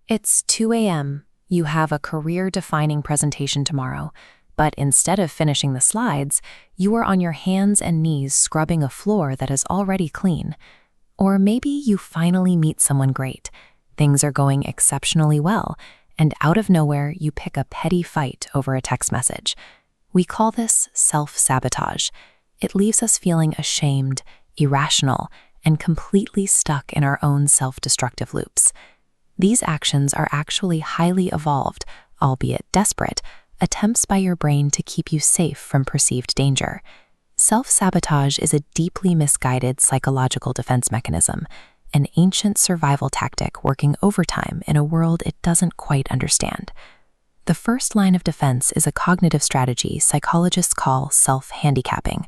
It's 2 a.m. You have a career-defining presentation tomorrow, but instead of finishing the slides, you are on your hands and knees scrubbing a floor that is already clean. Or maybe you finally meet someone great. Things are going exceptionally well, and out of nowhere, you pick a petty fight over a text message. We call this self-sabotage. It leaves us feeling ashamed, irrational, and completely stuck in our own self-destructive loops. These actions are actually highly evolved, albeit desperate, attempts by your brain to keep you safe from perceived danger. Self-sabotage is a deeply misguided psychological defense mechanism, an ancient survival tactic working overtime in a world it doesn't quite understand. The first line of defense is a cognitive strategy psychologists call self-handicapping.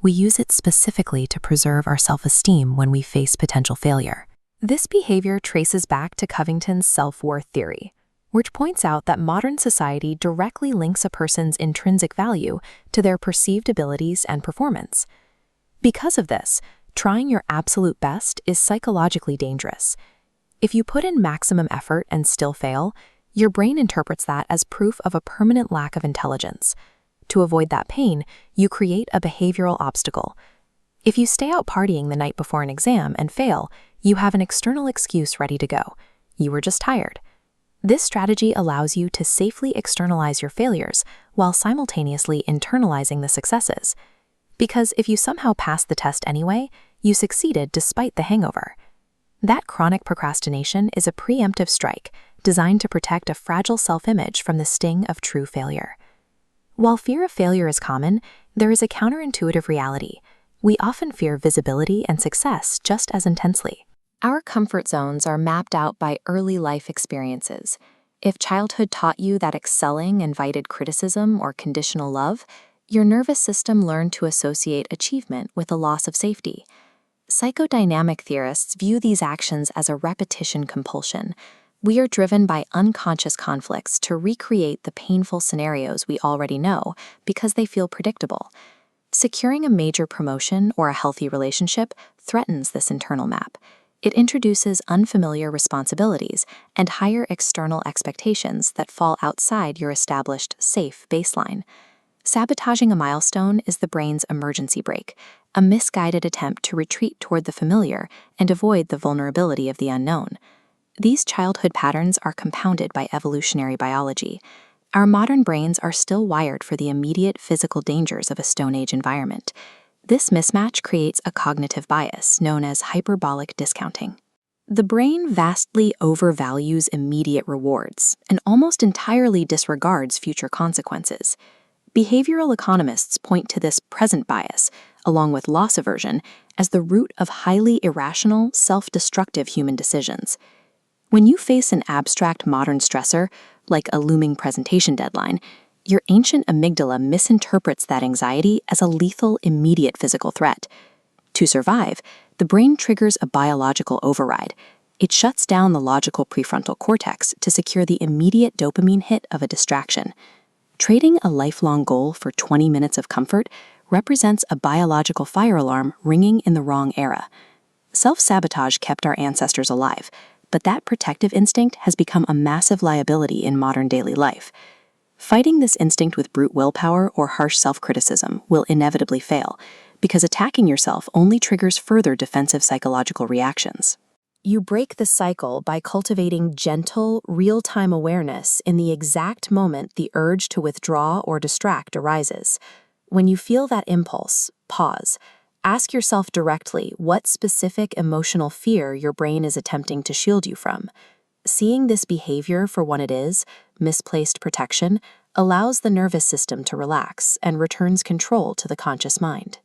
We use it specifically to preserve our self-esteem when we face potential failure. This behavior traces back to Covington's self-worth theory, which points out that modern society directly links a person's intrinsic value to their perceived abilities and performance. Because of this, trying your absolute best is psychologically dangerous. If you put in maximum effort and still fail, your brain interprets that as proof of a permanent lack of intelligence. To avoid that pain, you create a behavioral obstacle. If you stay out partying the night before an exam and fail, you have an external excuse ready to go. You were just tired. This strategy allows you to safely externalize your failures while simultaneously internalizing the successes. Because if you somehow pass the test anyway, you succeeded despite the hangover. That chronic procrastination is a preemptive strike designed to protect a fragile self-image from the sting of true failure. While fear of failure is common, there is a counterintuitive reality. We often fear visibility and success just as intensely. Our comfort zones are mapped out by early life experiences. If childhood taught you that excelling invited criticism or conditional love, your nervous system learned to associate achievement with a loss of safety. Psychodynamic theorists view these actions as a repetition compulsion. We are driven by unconscious conflicts to recreate the painful scenarios we already know because they feel predictable. Securing a major promotion or a healthy relationship threatens this internal map. It introduces unfamiliar responsibilities and higher external expectations that fall outside your established, safe baseline. Sabotaging a milestone is the brain's emergency brake, a misguided attempt to retreat toward the familiar and avoid the vulnerability of the unknown. These childhood patterns are compounded by evolutionary biology. Our modern brains are still wired for the immediate physical dangers of a Stone Age environment. This mismatch creates a cognitive bias known as hyperbolic discounting. The brain vastly overvalues immediate rewards and almost entirely disregards future consequences. Behavioral economists point to this present bias, along with loss aversion, as the root of highly irrational, self-destructive human decisions. When you face an abstract modern stressor, like a looming presentation deadline, your ancient amygdala misinterprets that anxiety as a lethal, immediate physical threat. To survive, the brain triggers a biological override. It shuts down the logical prefrontal cortex to secure the immediate dopamine hit of a distraction. Trading a lifelong goal for 20 minutes of comfort represents a biological fire alarm ringing in the wrong era. Self-sabotage kept our ancestors alive, but that protective instinct has become a massive liability in modern daily life. Fighting this instinct with brute willpower or harsh self-criticism will inevitably fail, because attacking yourself only triggers further defensive psychological reactions. You break the cycle by cultivating gentle, real-time awareness in the exact moment the urge to withdraw or distract arises. When you feel that impulse, pause. Ask yourself directly what specific emotional fear your brain is attempting to shield you from. Seeing this behavior for what it is, misplaced protection, allows the nervous system to relax and returns control to the conscious mind.